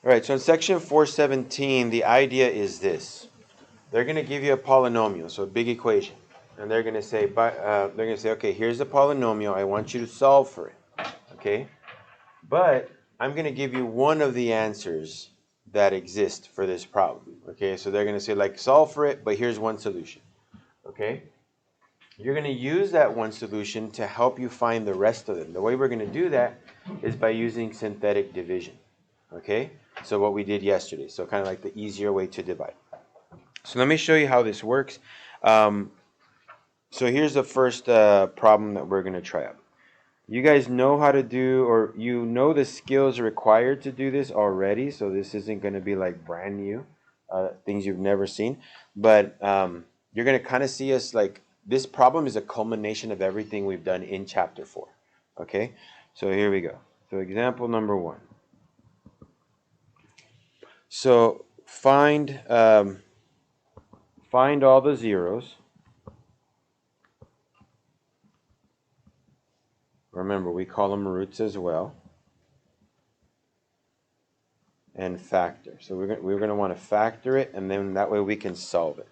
All right, so in section 417, the idea is this. They're going to give you a polynomial, so a big equation. And they're going to say, okay, here's a polynomial. I want you to solve for it. Okay? But I'm going to give you one of the answers that exist for this problem. Okay? So they're going to say, like, solve for it, but here's one solution. Okay? You're going to use that one solution to help you find the rest of them. The way we're going to do that is by using synthetic division. Okay? So what we did yesterday. So kind of like the easier way to divide. So let me show you how this works. So here's the first problem that we're going to try out. You guys know how to do, or you know the skills required to do this already, so this isn't going to be like brand new, things you've never seen. But you're going to kind of see us like, this problem is a culmination of everything we've done in chapter 4. Okay, so here we go. So example number 1. So find all the zeros. Remember, we call them roots as well. And factor. So we're going to want to factor it, and then that way we can solve it.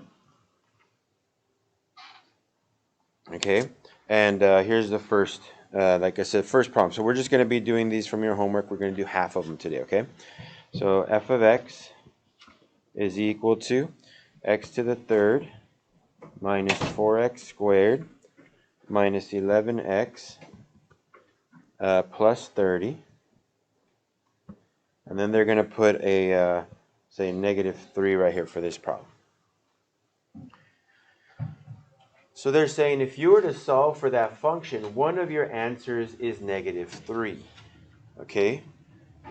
Okay? And here's the first, like I said, first problem. So we're just going to be doing these from your homework. We're going to do half of them today, okay? So f of x is equal to x to the third minus 4x squared minus 11x plus 30. And then they're going to put a, say, -3 right here for this problem. So they're saying if you were to solve for that function, one of your answers is -3. Okay?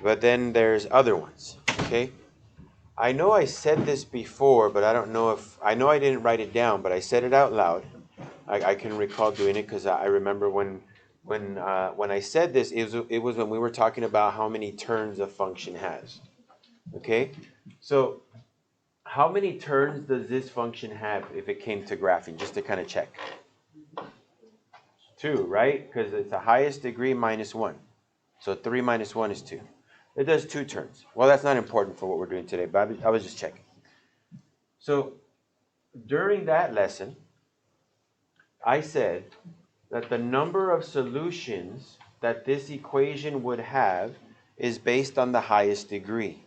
But then there's other ones. Okay? I know I said this before, but I don't know if, I know I didn't write it down, but I said it out loud. I can recall doing it because I remember when I said this, it was when we were talking about how many turns a function has. Okay? So how many turns does this function have if it came to graphing, just to kind of check? 2, right? Because it's the highest degree minus 1. So 3 minus 1 is 2. It does 2 turns. Well, that's not important for what we're doing today, but I was just checking. So during that lesson, I said that the number of solutions that this equation would have is based on the highest degree.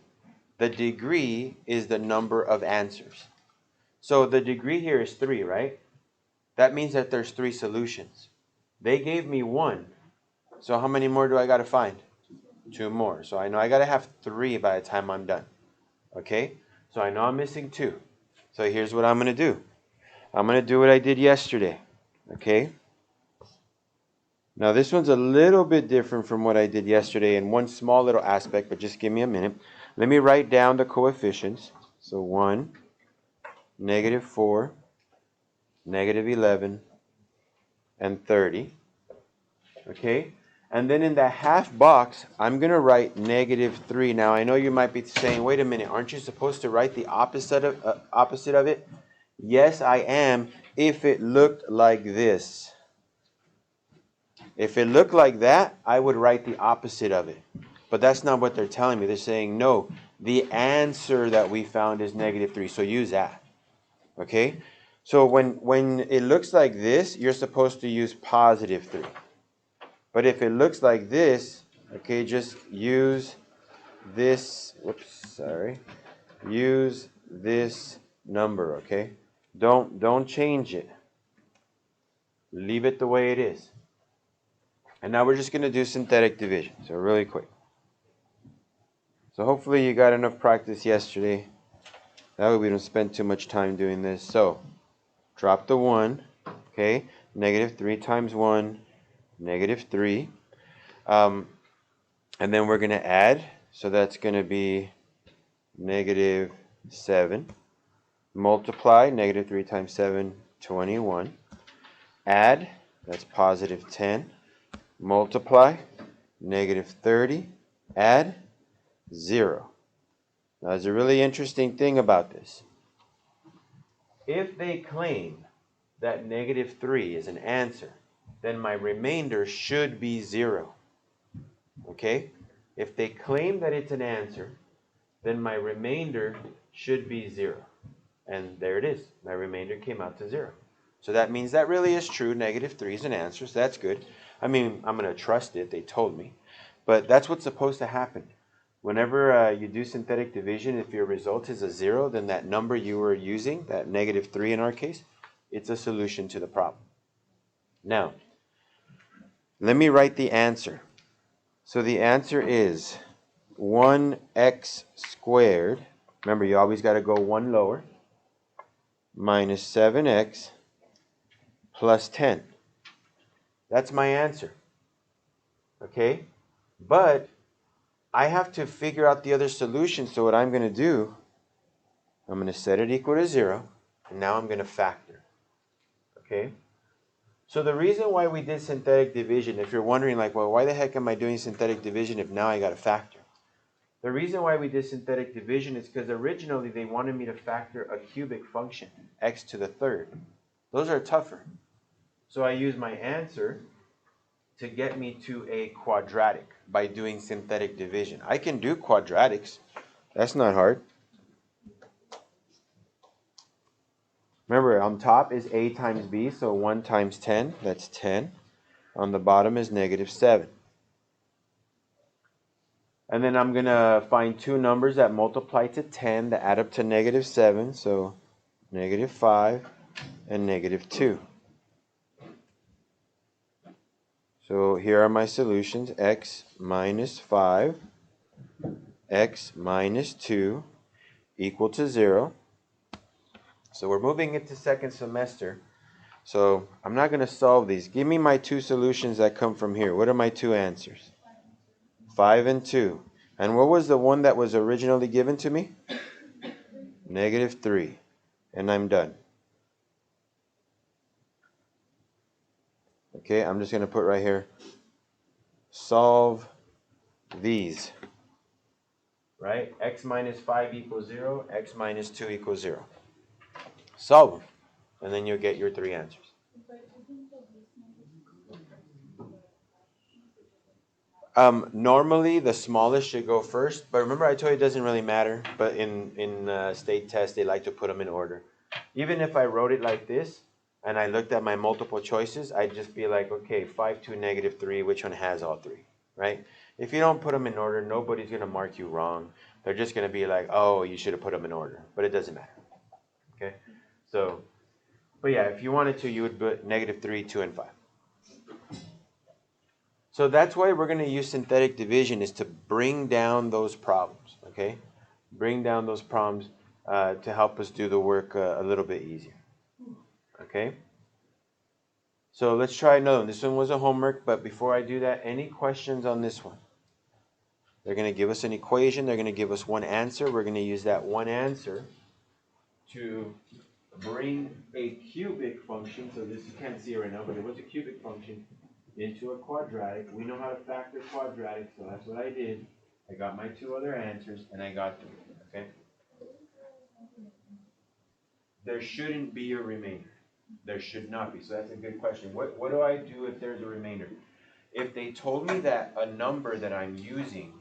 The degree is the number of answers. So the degree here is 3, right? That means that there's 3 solutions. They gave me 1. So how many more do I got to find? 2 more. So I know I got to have 3 by the time I'm done. Okay? So I know I'm missing 2. So here's what I'm going to do. I'm going to do what I did yesterday. Okay? Now this one's a little bit different from what I did yesterday in one small little aspect, but just give me a minute. Let me write down the coefficients. So 1, -4, -11, and 30. Okay? And then in the half box, I'm going to write -3. Now I know you might be saying, wait a minute, aren't you supposed to write the opposite of it? Yes, I am, if it looked like this. If it looked like that, I would write the opposite of it. But that's not what they're telling me. They're saying, no, the answer that we found is -3. So use that. Okay? So when it looks like this, you're supposed to use +3. But if it looks like this, okay, just use this, use this number, okay? Don't change it. Leave it the way it is. And now we're just going to do synthetic division. So really quick. So hopefully you got enough practice yesterday. That way we don't spend too much time doing this. So drop the 1, okay? -3 times 1, -3. And then we're going to add. So that's going to be -7. Multiply, -3 times 7, 21. Add, that's +10. Multiply, -30. Add, 0. Now there's a really interesting thing about this. If they claim that -3 is an answer, then my remainder should be 0. Okay? If they claim that it's an answer, then my remainder should be 0. And there it is. My remainder came out to 0. So that means that really is true. -3 is an answer, so that's good. I mean, I'm going to trust it. They told me. But that's what's supposed to happen. Whenever you do synthetic division, if your result is a 0, then that number you were using, that -3 in our case, it's a solution to the problem. Now, let me write the answer. So the answer is 1x squared. Remember, you always got to go one lower. Minus 7x plus 10. That's my answer. Okay? But I have to figure out the other solution. So what I'm going to do, I'm going to set it equal to 0. And now I'm going to factor. Okay? So the reason why we did synthetic division, if you're wondering like, well, why the heck am I doing synthetic division if now I got to factor? The reason why we did synthetic division is because originally they wanted me to factor a cubic function, x to the third. Those are tougher. So I use my answer to get me to a quadratic by doing synthetic division. I can do quadratics. That's not hard. Remember, on top is a times b, so 1 times 10, that's 10. On the bottom is -7. And then I'm going to find two numbers that multiply to 10 that add up to -7, so -5 and -2. So here are my solutions, x minus 5, x minus 2 equal to 0. So we're moving into second semester. So I'm not going to solve these. Give me my two solutions that come from here. What are my two answers? 5 and 2. And what was the one that was originally given to me? -3. And I'm done. Okay, I'm just going to put right here, solve these. Right? X minus 5 equals 0. X minus 2 equals 0. Solve them. And then you'll get your three answers. Normally, the smallest should go first. But remember, I told you it doesn't really matter. But in state tests, they like to put them in order. Even if I wrote it like this, and I looked at my multiple choices, I'd just be like, okay, 5, 2, -3, which one has all three, right? If you don't put them in order, nobody's going to mark you wrong. They're just going to be like, oh, you should have put them in order. But it doesn't matter, okay? So, but yeah, if you wanted to, you would put -3, 2, and 5. So that's why we're going to use synthetic division, is to bring down those problems, okay? Bring down those problems to help us do the work a little bit easier. Okay, so let's try another one. This one was a homework, but before I do that, any questions on this one? They're going to give us an equation. They're going to give us one answer. We're going to use that one answer to bring a cubic function. So this, you can't see it right now, but it was a cubic function into a quadratic. We know how to factor quadratic, so that's what I did. I got my two other answers, and I got them. Okay. There shouldn't be a remainder. There should not be. So that's a good question. What do I do if there's a remainder? If they told me that a number that I'm using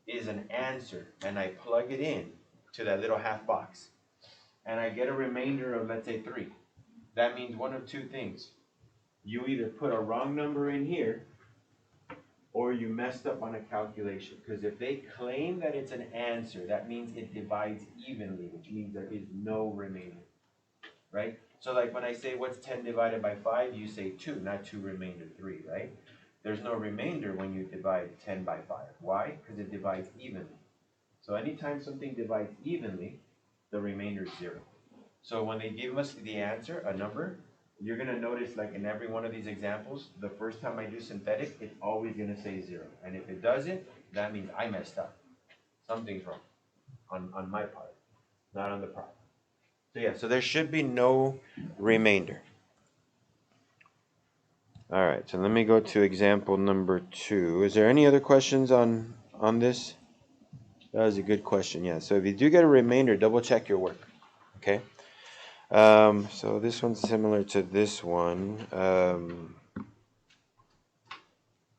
is an answer and I plug it in to that little half box and I get a remainder of, let's say, 3, that means one of two things. You either put a wrong number in here or you messed up on a calculation. Because if they claim that it's an answer, that means it divides evenly, which means there is no remainder. Right? So like when I say what's 10 divided by 5, you say 2, not 2 remainder 3, right? There's no remainder when you divide 10 by 5. Why? Because it divides evenly. So anytime something divides evenly, the remainder is 0. So when they give us the answer, a number, you're going to notice like in every one of these examples, the first time I do synthetic, it's always going to say 0. And if it doesn't, that means I messed up. Something's wrong on my part, not on the problem. So yeah, so there should be no remainder. All right, so let me go to example number 2. Is there any other questions on this? That was a good question, yeah. So if you do get a remainder, double check your work, okay? So this one's similar to this one.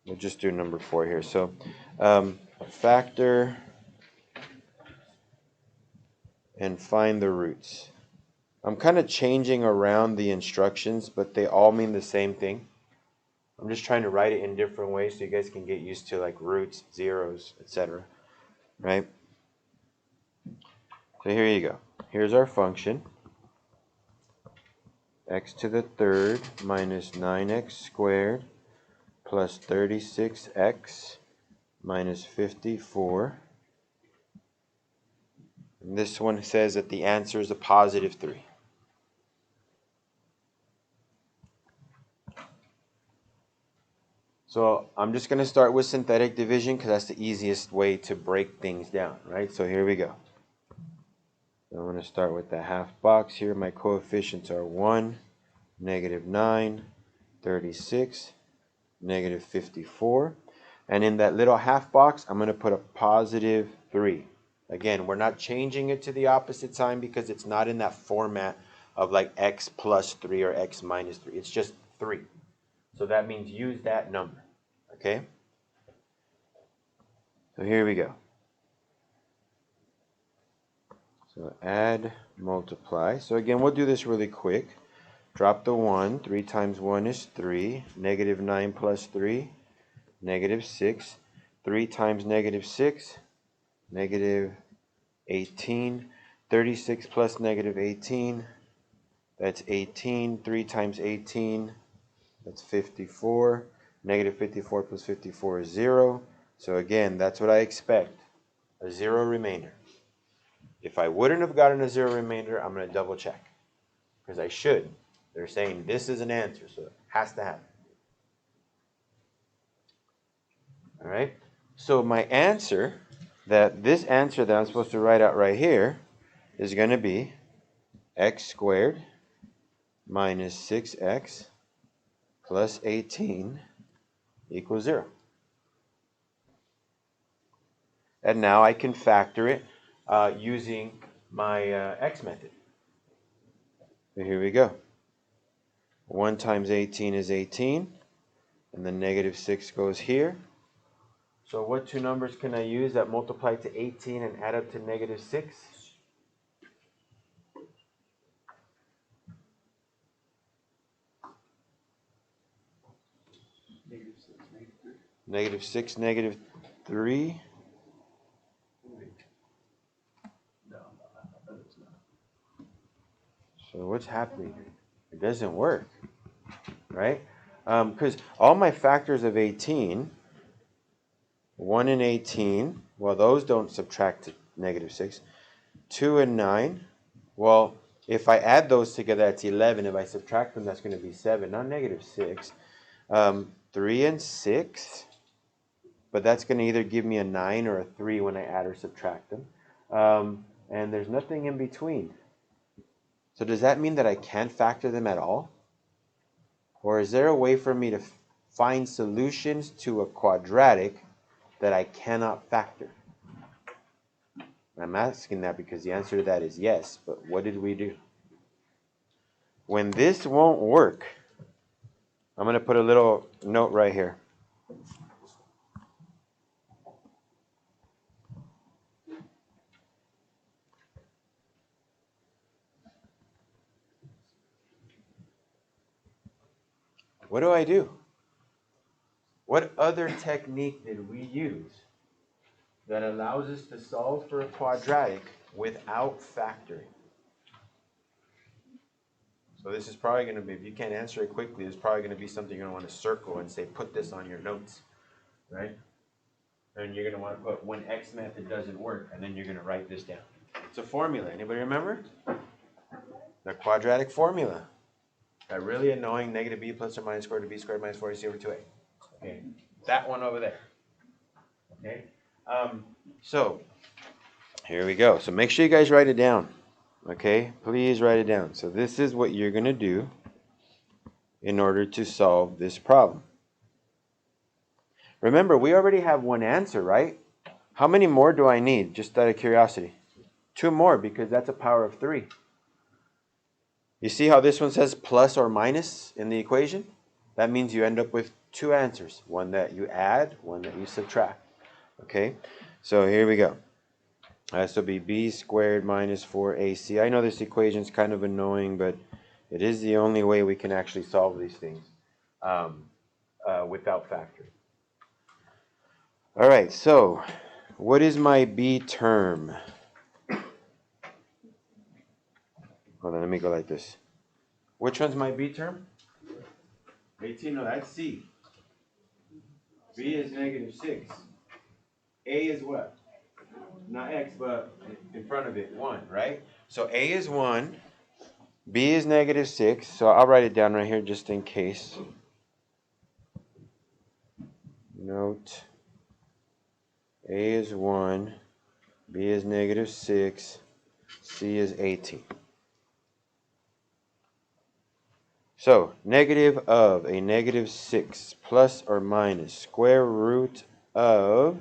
We'll just do number 4 here. So factor and find the roots. I'm kind of changing around the instructions, but they all mean the same thing. I'm just trying to write it in different ways so you guys can get used to like roots, zeros, etc. Right? So here you go. Here's our function. X to the third minus 9x squared plus 36x minus 54. And this one says that the answer is a positive 3. So I'm just going to start with synthetic division because that's the easiest way to break things down, right? So here we go. I'm going to start with the half box here. My coefficients are 1, negative 9, 36, negative 54. And in that little half box, I'm going to put a positive 3. Again, we're not changing it to the opposite sign because it's not in that format of like x plus 3 or x minus 3. It's just 3. So that means use that number. Okay? So here we go. So add, multiply. So again, we'll do this really quick. Drop the 1. 3 times 1 is 3. Negative 9 plus 3, negative 6. 3 times negative 6, negative 18. 36 plus negative 18, that's 18. 3 times 18, that's 54. Negative 54 plus 54 is 0. So again, that's what I expect, a 0 remainder. If I wouldn't have gotten a 0 remainder, I'm going to double check. Because I should. They're saying this is an answer, so it has to happen. All right? So my answer, this answer that I'm supposed to write out right here, is going to be x squared minus 6x plus 18 equals 0. And now I can factor it using my x method. So here we go. 1 times 18 is 18, and then negative 6 goes here. So what two numbers can I use that multiply to 18 and add up to negative 6? Negative 6, negative 3. So what's happening here? It doesn't work, right? Because all my factors of 18, 1 and 18, well, those don't subtract to negative 6. 2 and 9, well, if I add those together, that's 11. If I subtract them, that's going to be 7, not negative 6. 3 and 6, but that's going to either give me a 9 or a 3 when I add or subtract them. And there's nothing in between. So does that mean that I can't factor them at all? Or is there a way for me to find solutions to a quadratic that I cannot factor? I'm asking that because the answer to that is yes, but what did we do? When this won't work, I'm going to put a little note right here. What do I do? What other technique did we use that allows us to solve for a quadratic without factoring? So this is probably going to be, if you can't answer it quickly, it's probably going to be something you're going to want to circle and say, put this on your notes, right? And you're going to want to put when X method doesn't work, and then you're going to write this down. It's a formula. Anybody remember? The quadratic formula. That really annoying negative b plus or minus square root of b squared minus 4ac over 2a. Okay, that one over there. Okay, so here we go. So make sure you guys write it down. Okay, please write it down. So this is what you're going to do in order to solve this problem. Remember, we already have one answer, right? How many more do I need, just out of curiosity? 2 more, because that's a power of 3. You see how this one says plus or minus in the equation? That means you end up with 2 answers. One that you add, one that you subtract. Okay, so here we go. This will be b squared minus 4ac. I know this equation is kind of annoying, but it is the only way we can actually solve these things without factoring. All right, so what is my b term? Hold on, let me go like this. Which one's my b term? 18, no, that's c. b is negative 6. A is what? Not x, but in front of it, 1, right? So A is 1, B is negative 6, so I'll write it down right here just in case. Note, A is 1, B is negative 6, C is 18. So, negative of a negative 6 plus or minus square root of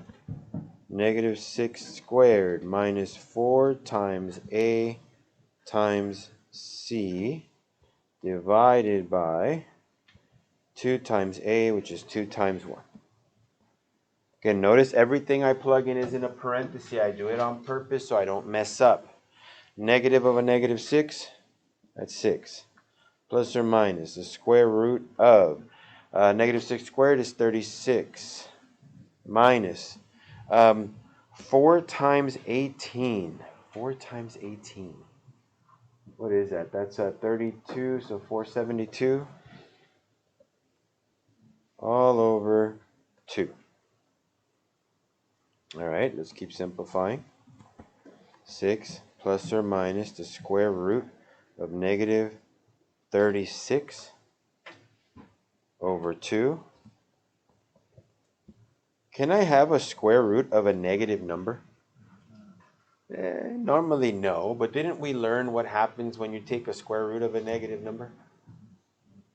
negative 6 squared minus 4 times A times C divided by 2 times A, which is 2 times 1. Again, notice everything I plug in is in a parenthesis. I do it on purpose so I don't mess up. Negative of a negative 6, that's 6. Plus or minus the square root of negative 6 squared is 36. Minus 4 times 18. 4 times 18. What is that? That's 32, so 472. All over 2. All right, let's keep simplifying. 6 plus or minus the square root of negative 36 over 2. Can I have a square root of a negative number? Normally no, but didn't we learn what happens when you take a square root of a negative number?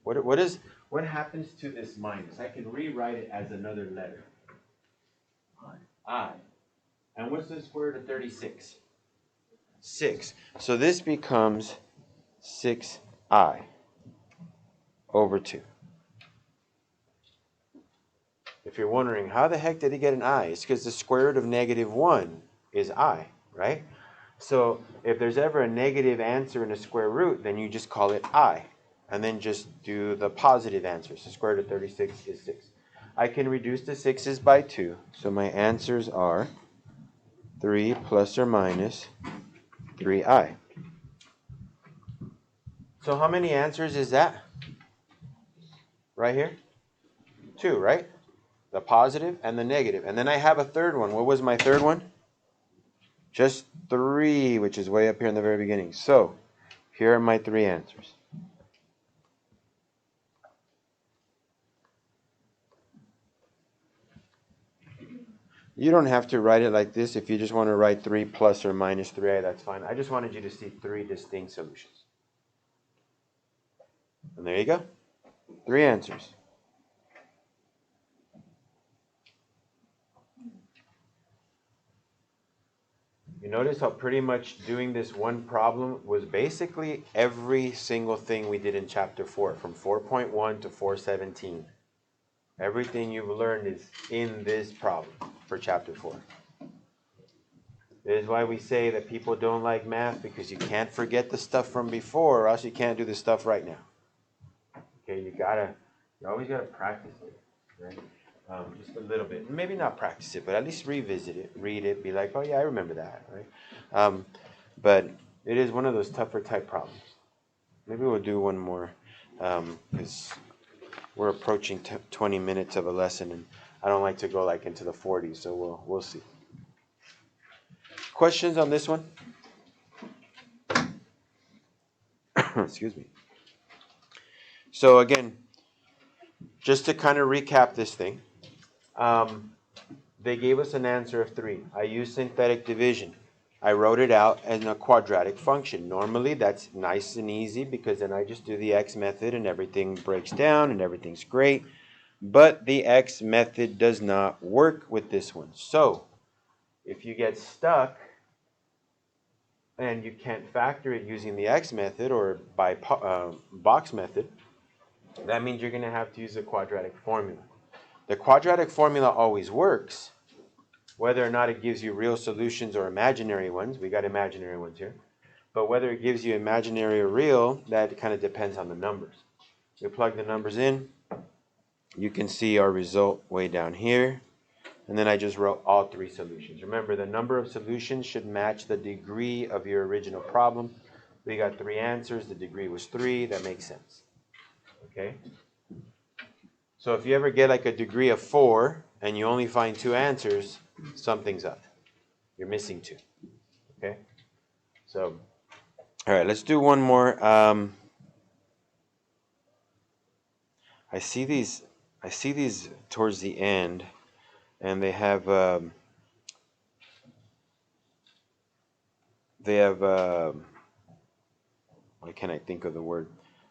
What happens to this minus? I can rewrite it as another letter. I. And what's the square root of 36? 6. So this becomes 6i over 2. If you're wondering, how the heck did he get an I? It's because the square root of negative 1 is I, right? So if there's ever a negative answer in a square root, then you just call it I. And then just do the positive answer. So square root of 36 is 6. I can reduce the 6's by 2. So my answers are 3 plus or minus 3i. So how many answers is that? Right here? 2, right? The positive and the negative. And then I have a third one. What was my third one? Just 3, which is way up here in the very beginning. So here are my 3 answers. You don't have to write it like this. If you just want to write 3 plus or minus 3i, that's fine. I just wanted you to see 3 distinct solutions. And there you go. 3 answers. You notice how pretty much doing this one problem was basically every single thing we did in chapter 4, from 4.1 to 417. Everything you've learned is in this problem for chapter 4. This is why we say that people don't like math, because you can't forget the stuff from before, or else you can't do the stuff right now. Okay, you always gotta practice it, right? Just a little bit. Maybe not practice it, but at least revisit it, read it, be like, oh yeah, I remember that, right? But it is one of those tougher type problems. Maybe we'll do one more, because we're approaching 20 minutes of a lesson, and I don't like to go like into the 40s, so we'll see. Questions on this one? Excuse me. So again, just to kind of recap this thing, they gave us an answer of 3. I used synthetic division. I wrote it out as a quadratic function. Normally that's nice and easy, because then I just do the x method and everything breaks down and everything's great. But the x method does not work with this one. So if you get stuck and you can't factor it using the x method or by box method, that means you're going to have to use a quadratic formula. The quadratic formula always works, Whether or not it gives you real solutions or imaginary ones, we got imaginary ones here. But whether it gives you imaginary or real, that kind of depends on the numbers. We plug the numbers in. You can see our result way down here. And then I just wrote all three solutions. Remember, the number of solutions should match the degree of your original problem. We got 3 answers. The degree was 3. That makes sense. Okay? So if you ever get like a degree of 4 and you only find 2 answers, something's up. You're missing 2. Okay? So, all right, let's do one more. I see these towards the end, and they have why can't I think of the word?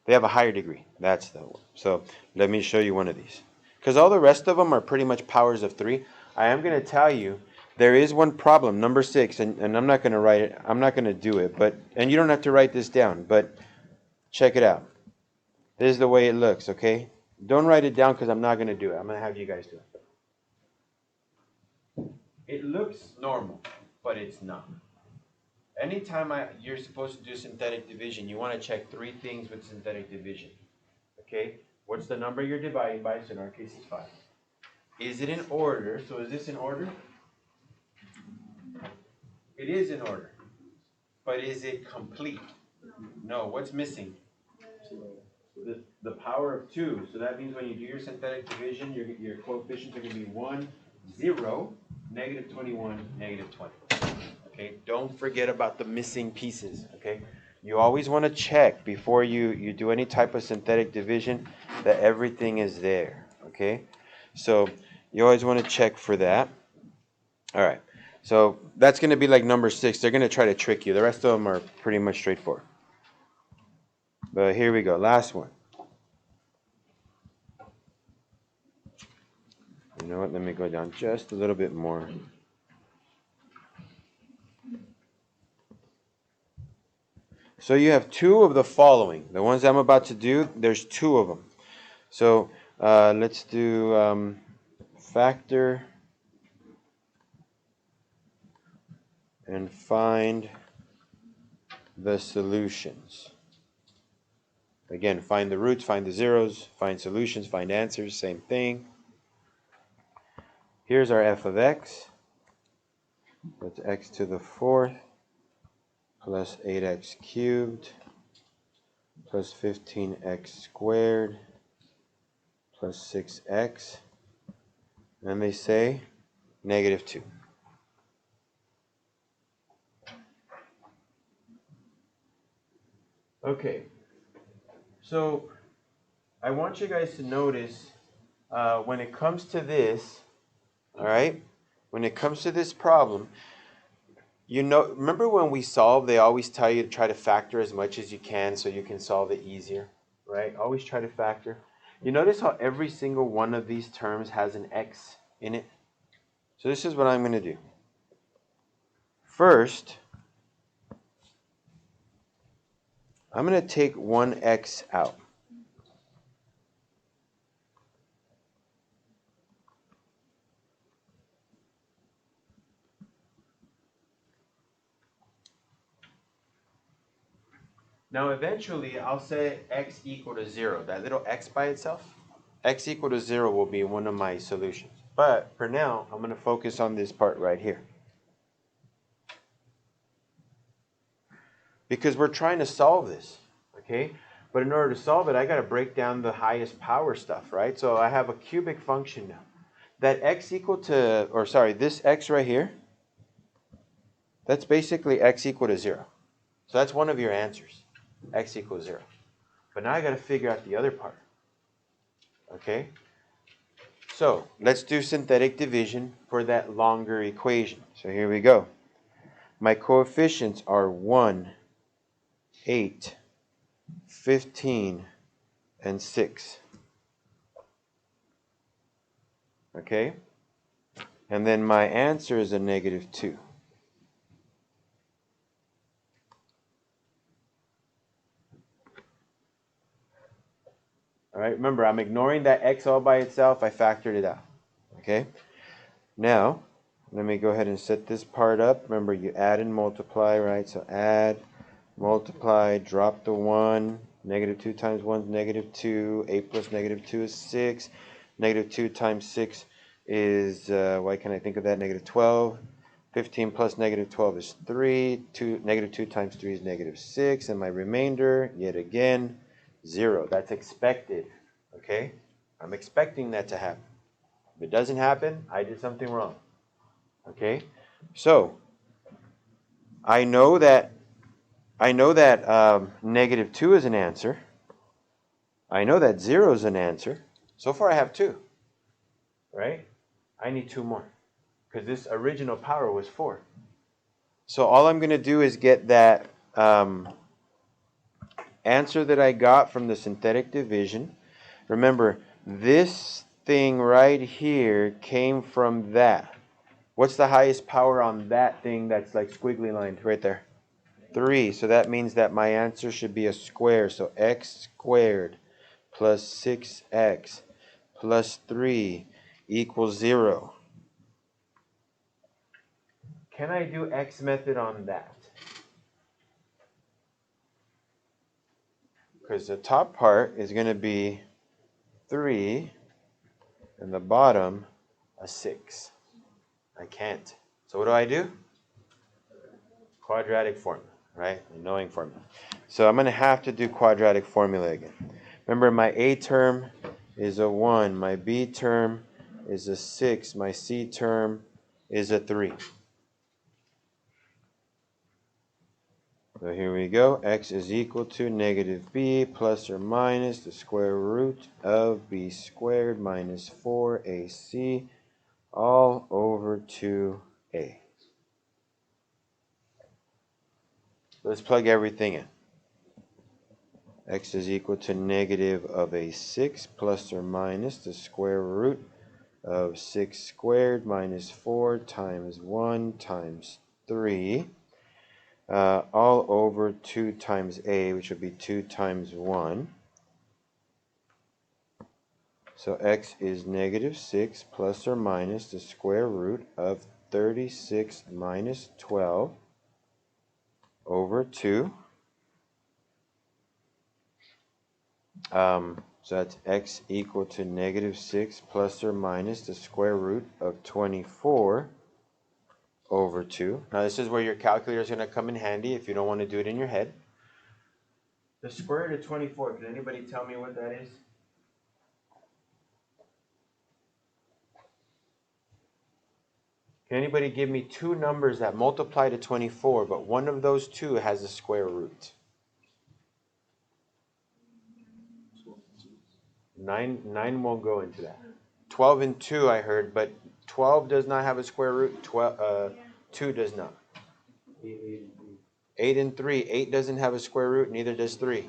They have a higher degree. That's the one. So let me show you one of these. Because all the rest of them are pretty much powers of 3. I am going to tell you there is one problem, number 6, and I'm not going to write it. I'm not going to do it, and you don't have to write this down, but check it out. This is the way it looks, okay? Don't write it down because I'm not going to do it. I'm going to have you guys do it. It looks normal, but it's not. Anytime you're supposed to do synthetic division, you want to check 3 things with synthetic division. Okay? What's the number you're dividing by? So in our case, it's 5. Is it in order? So is this in order? It is in order. But is it complete? No. What's missing? The power of 2. So that means when you do your synthetic division, your coefficients are going to be 1, 0, negative 21, negative 20. Okay, don't forget about the missing pieces. Okay, you always want to check before you do any type of synthetic division that everything is there. Okay, so you always want to check for that. All right, so that's going to be like number 6. They're going to try to trick you. The rest of them are pretty much straightforward. But here we go, last one. You know what? Let me go down just a little bit more. So you have 2 of the following. The ones I'm about to do, there's 2 of them. So let's do factor and find the solutions. Again, find the roots, find the zeros, find solutions, find answers, same thing. Here's our f of x. That's x to the 4th. Plus 8x cubed, plus 15x squared, plus 6x, and they say negative 2. Okay, so I want you guys to notice when it comes to this, all right, when it comes to this problem, you know, remember when we solve, they always tell you to try to factor as much as you can so you can solve it easier, right? Always try to factor. You notice how every single one of these terms has an x in it? So this is what I'm going to do. First, I'm going to take one x out. Now eventually I'll say x equal to 0. That little x by itself, x equal to 0 will be one of my solutions. But for now, I'm going to focus on this part right here. Because we're trying to solve this, okay? But in order to solve it, I got to break down the highest power stuff, right? So I have a cubic function now. That x equal to, or sorry, this x right here, that's basically x equal to 0. So that's one of your answers. X equals 0. But now I got to figure out the other part. Okay? So let's do synthetic division for that longer equation. So here we go. My coefficients are 1, 8, 15, and 6. Okay? And then my answer is a negative 2. All right, remember, I'm ignoring that x all by itself. I factored it out. Okay? Now, Let me go ahead and set this part up. Remember, you add and multiply, right? So add, multiply, drop the 1. Negative 2 times 1 is negative 2. 8 plus negative 2 is 6. Negative 2 times 6 is, why can't I think of that? Negative 12. 15 plus negative 12 is 3. Negative 2 times 3 is negative 6. And my remainder, yet again, 0. That's expected, okay? I'm expecting that to happen. If it doesn't happen, I did something wrong. Okay, so I know that negative 2 is an answer. I know that 0 is an answer. So far I have 2, right? I need 2 more because this original power was 4. So all I'm going to do is get that answer that I got from the synthetic division. Remember, this thing right here came from that. What's the highest power on that thing that's like squiggly lined right there? 3. So that means that my answer should be a square. So x squared plus 6x plus 3 equals 0. Can I do x method on that? Because the top part is going to be 3 and the bottom a 6. I can't. So what do? Quadratic formula, right? Annoying formula. So I'm going to have to do quadratic formula again. Remember, my A term is a 1. My B term is a 6. My C term is a 3. So here we go. X is equal to negative b plus or minus the square root of b squared minus 4ac all over 2a. Let's plug everything in. X is equal to negative of a 6 plus or minus the square root of 6 squared minus 4 times 1 times 3. All over 2 times a, which would be 2 times 1. So x is negative 6 plus or minus the square root of 36 minus 12 over 2. So that's x equal to negative 6 plus or minus the square root of 24 over 2. Now this is where your calculator is going to come in handy if you don't want to do it in your head. The square root of 24, can anybody tell me what that is? Can anybody give me 2 numbers that multiply to 24, but one of those 2 has a square root? 9 won't go into that. 12 and 2 I heard, but 12 does not have a square root. 2 does not. 8 and 3. 8 doesn't have a square root, neither does 3.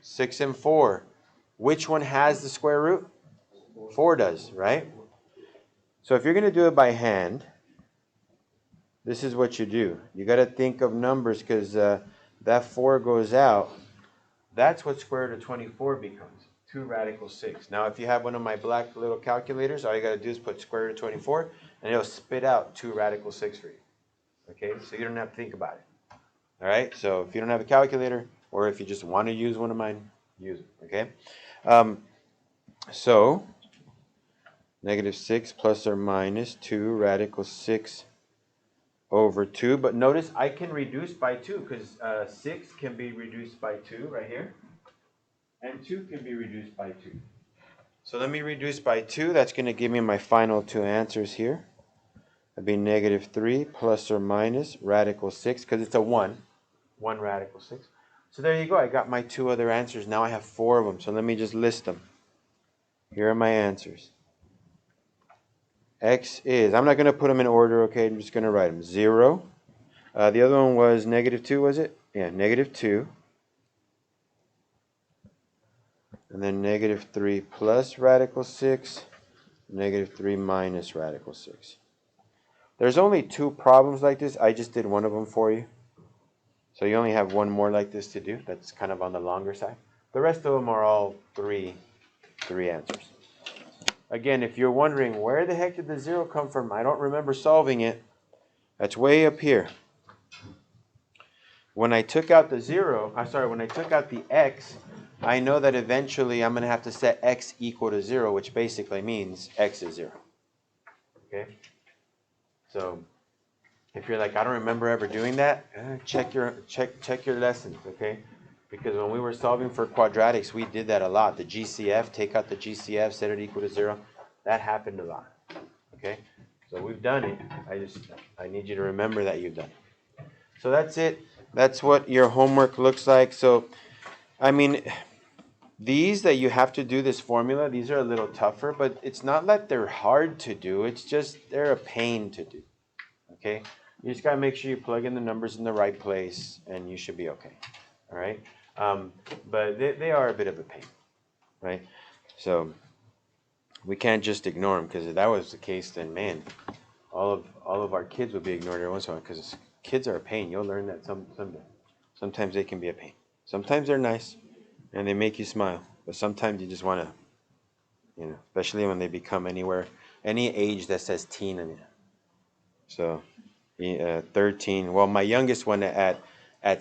6 and 4. Which one has the square root? 4 does, right? So if you're going to do it by hand, this is what you do. You got to think of numbers because that 4 goes out. That's what square root of 24 becomes. 2 radical 6. Now if you have one of my black little calculators, all you got to do is put square root of 24 and it'll spit out 2 radical 6 for you. Okay, so you don't have to think about it. All right, so if you don't have a calculator or if you just want to use one of mine, use it. Okay, so negative 6 plus or minus 2 radical 6 over 2. But notice I can reduce by 2 because 6 can be reduced by 2 right here. And 2 can be reduced by 2. So let me reduce by 2. That's going to give me my final 2 answers here. That'd be negative 3 plus or minus radical 6 because it's a 1. 1 radical 6. So there you go. I got my 2 other answers. Now I have 4 of them. So let me just list them. Here are my answers. X is, I'm not going to put them in order, okay? I'm just going to write them. 0. The other one was negative 2, was it? Yeah, negative 2. And then negative 3 plus radical 6. Negative 3 minus radical 6. There's only 2 problems like this. I just did one of them for you. So you only have one more like this to do. That's kind of on the longer side. The rest of them are all three answers. again, if you're wondering where the heck did the 0 come from, I don't remember solving it. That's way up here. When I took out the 0, when I took out the x, I know that eventually I'm going to have to set x equal to 0, which basically means x is 0. Okay? So if you're like, I don't remember ever doing that, check your lessons, okay? Because when we were solving for quadratics, we did that a lot. The GCF, take out the GCF, set it equal to 0. That happened a lot, okay? So we've done it. I need you to remember that you've done it. So that's it. That's what your homework looks like. So, I mean, these that you have to do this formula, these are a little tougher, but it's not like they're hard to do. It's just they're a pain to do, okay? You just got to make sure you plug in the numbers in the right place, and you should be okay, all right? But they are a bit of a pain, right? So we can't just ignore them, because if that was the case, then, man, all of our kids would be ignored every once in a while, because kids are a pain. You'll learn that someday. Sometimes they can be a pain. Sometimes they're nice, and they make you smile. But sometimes you just want to, especially when they become any age that says teen in it. So, 13. Well, my youngest one at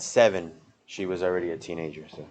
7, she was already a teenager. So,